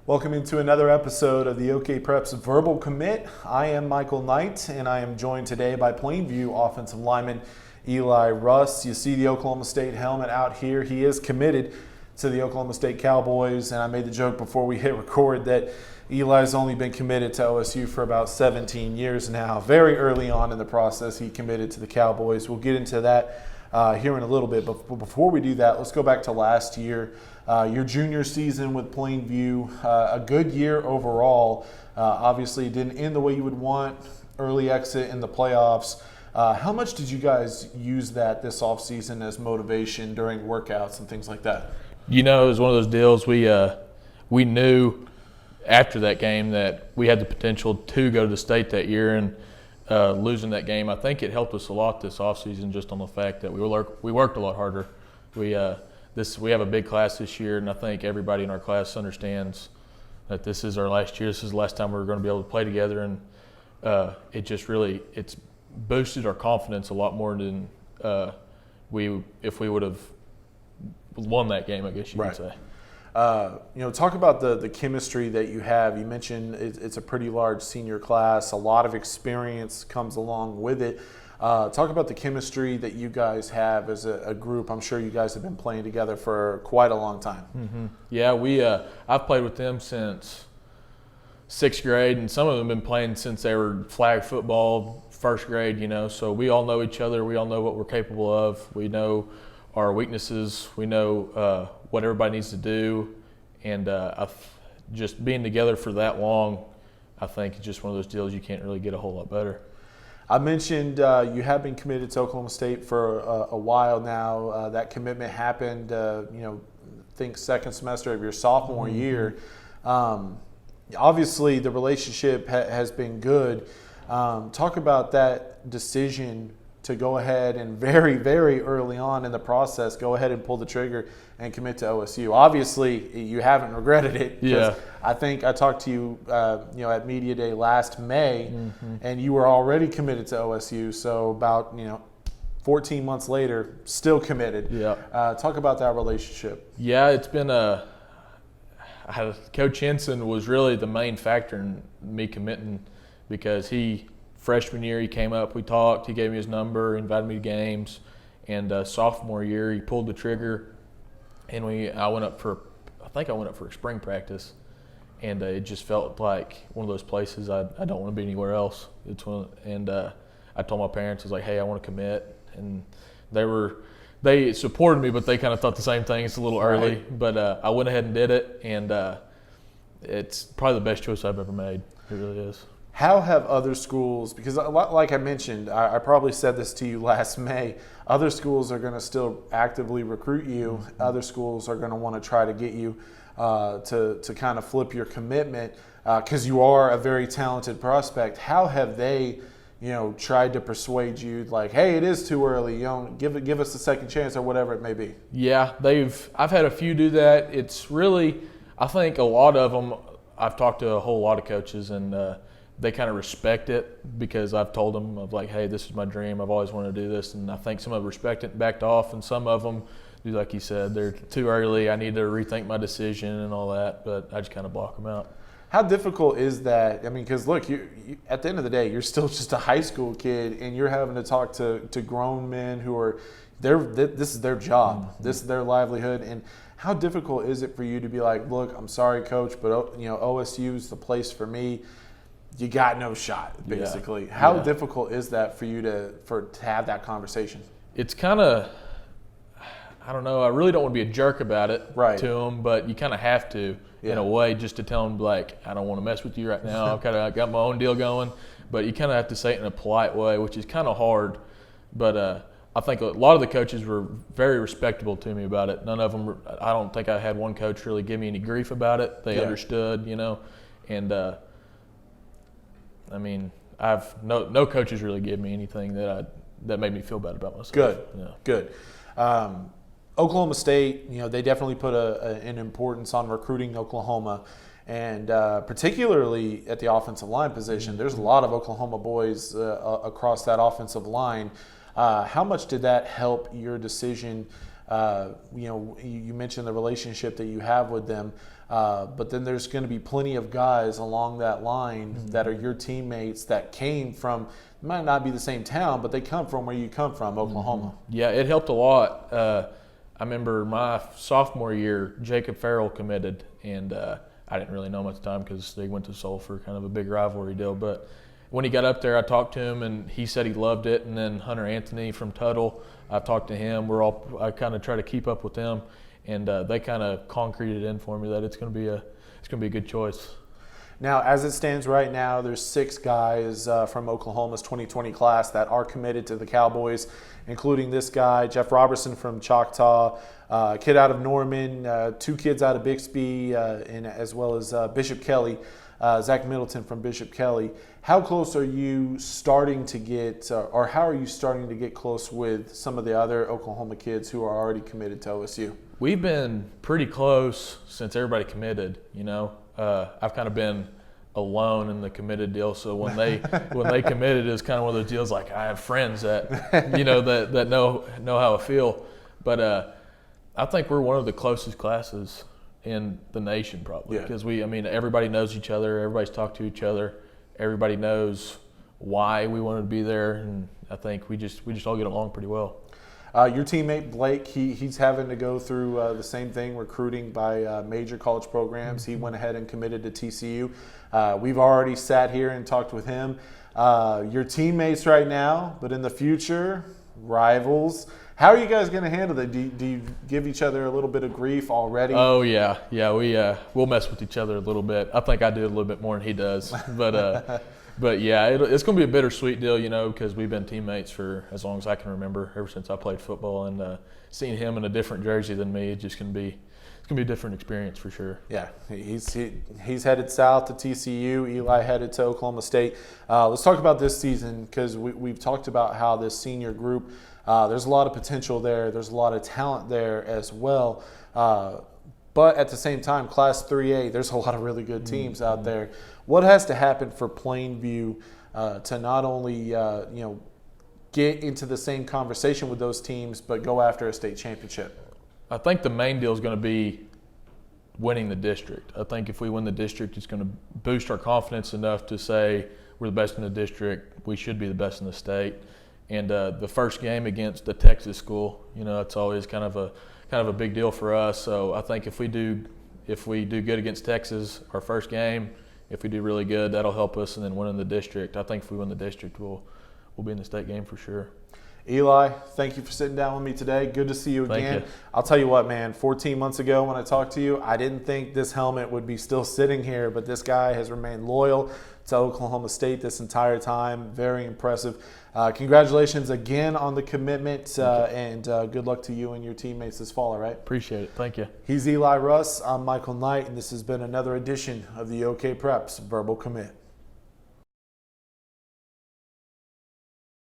Welcome into another episode of the OKPreps Verbal Commit. I am Michael Knight, and I am joined today by Plainview offensive lineman Eli Russ. You see the Oklahoma State helmet out here. He is committed to the Oklahoma State Cowboys, and I made the joke before we hit record that Eli's only been committed to OSU for about 17 years now. Very early on in the process, he committed to the Cowboys. We'll get into that here in a little bit, but before we do that, let's go back to last year. Your junior season with Plainview, a good year overall. Obviously, it didn't end the way you would want, early exit in the playoffs. How much did you guys use that this offseason as motivation during workouts and things like that? You know, it was one of those deals we knew after that game that we had the potential to go to the state that year, and losing that game, I think it helped us a lot this offseason just on the fact that we worked a lot harder. We have a big class this year, and I think everybody in our class understands that this is our last year. This is the last time we're going to be able to play together, and it's boosted our confidence a lot more than if we would have won that game, I guess you could say. Talk about the chemistry that you have. You mentioned it's a pretty large senior class. A lot of experience comes along with it. Talk about the chemistry that you guys have as a group. I'm sure you guys have been playing together for quite a long time. Mm-hmm. Yeah, I've played with them since 6th grade, and some of them have been playing since they were flag football, 1st grade, so we all know each other. We all know what we're capable of. We know our weaknesses. We know what everybody needs to do, and just being together for that long, I think it's just one of those deals you can't really get a whole lot better. I mentioned you have been committed to Oklahoma State for a while now. That commitment happened, I think second semester of your sophomore year. Obviously, the relationship has been good. Talk about that decision to go ahead and very, very early on in the process, go ahead and pull the trigger and commit to OSU. Obviously, you haven't regretted it. Yeah. I think I talked to you, at Media Day last May, and you were already committed to OSU. So about, 14 months later, still committed. Yeah. Talk about that relationship. Yeah, it's been Coach Henson was really the main factor in me committing, because freshman year he came up, we talked, he gave me his number, invited me to games, and sophomore year he pulled the trigger, and I went up for a spring practice, and it just felt like one of those places I don't want to be anywhere else. I told my parents, I was like, hey, I want to commit, and they supported me, but they kind of thought the same thing. It's a little early, but I went ahead and did it, and it's probably the best choice I've ever made. It really is. How have other schools, because like I mentioned, I probably said this to you last May, other schools are going to still actively recruit you. Other schools are going to want to try to get you to kind of flip your commitment because you are a very talented prospect. How have they, tried to persuade you like, hey, it is too early, give us a second chance or whatever it may be? Yeah, I've had a few do that. It's really, I think a lot of them, I've talked to a whole lot of coaches, and they kind of respect it because I've told them of like, hey, this is my dream. I've always wanted to do this. And I think some of them respect it and backed off. And some of them do, like you said, they're too early. I need to rethink my decision and all that. But I just kind of block them out. How difficult is that? I mean, because look, you at the end of the day, you're still just a high school kid, and you're having to talk to grown men who are, this is their job. Mm-hmm. This is their livelihood. And how difficult is it for you to be like, look, I'm sorry, coach, but OSU is the place for me. You got no shot, basically. Yeah. How difficult is that for you to have that conversation? It's kind of, I don't know. I really don't want to be a jerk about it to them, but you kind of have to in a way, just to tell them, like, I don't want to mess with you right now. I've kind of got my own deal going, but you kind of have to say it in a polite way, which is kind of hard. But I think a lot of the coaches were very respectable to me about it. None of them, I don't think I had one coach really give me any grief about it. They understood, and I mean, I've no coaches really give me anything that made me feel bad about myself. Good. Oklahoma State, they definitely put an importance on recruiting Oklahoma, and particularly at the offensive line position. There's a lot of Oklahoma boys across that offensive line. How much did that help your decision You mentioned the relationship that you have with them, but then there's going to be plenty of guys along that line that are your teammates that came from, might not be the same town, but they come from where you come from, Oklahoma. Yeah, it helped a lot. I remember my sophomore year, Jacob Farrell committed, and I didn't really know him at the time because they went to Sulphur, kind of a big rivalry deal. But when he got up there, I talked to him, and he said he loved it. And then Hunter Anthony from Tuttle, I talked to him. I kind of try to keep up with them, and they kind of concreted in for me that it's going to be a good choice. Now, as it stands right now, there's 6 guys from Oklahoma's 2020 class that are committed to the Cowboys, including this guy, Jeff Robertson from Choctaw, a kid out of Norman, 2 kids out of Bixby, and as well as Bishop Kelly, Zach Middleton from Bishop Kelly. How close are you starting to get, or how are you starting to get close with some of the other Oklahoma kids who are already committed to OSU? We've been pretty close since everybody committed, I've kind of been alone in the committed deal. So when they committed, it was kind of one of those deals like I have friends that that know how I feel. But I think we're one of the closest classes in the nation probably because everybody knows each other, everybody's talked to each other, everybody knows why we wanted to be there, and I think we just all get along pretty well. Your teammate Blake, he's having to go through the same thing, recruiting by major college programs. He went ahead and committed to TCU. We've already sat here and talked with him. Your teammates right now, but in the future, rivals. How are you guys going to handle that? Do you give each other a little bit of grief already? Oh yeah. We'll mess with each other a little bit. I think I do a little bit more than he does, But yeah, it's going to be a bittersweet deal, because we've been teammates for as long as I can remember, ever since I played football, and seeing him in a different jersey than me, it's going to be a different experience for sure. Yeah, he's headed south to TCU. Eli headed to Oklahoma State. Let's talk about this season because we've talked about how this senior group, there's a lot of potential there. There's a lot of talent there as well. But at the same time, Class 3A, there's a lot of really good teams out there. What has to happen for Plainview to not only get into the same conversation with those teams, but go after a state championship? I think the main deal is going to be winning the district. I think if we win the district, it's going to boost our confidence enough to say we're the best in the district. We should be the best in the state. And the first game against the Texas school, it's always kind of a big deal for us. So I think if we do good against Texas, our first game, if we do really good, that'll help us. And then winning the district, I think if we win the district, we'll be in the state game for sure. Eli, thank you for sitting down with me today. Good to see you again. Thank you. I'll tell you what, man, 14 months ago when I talked to you, I didn't think this helmet would be still sitting here, but this guy has remained loyal to Oklahoma State this entire time. Very impressive. Congratulations again on the commitment, and good luck to you and your teammates this fall, all right? Appreciate it. Thank you. He's Eli Russ. I'm Michael Knight, and this has been another edition of the OKPreps Verbal Commit.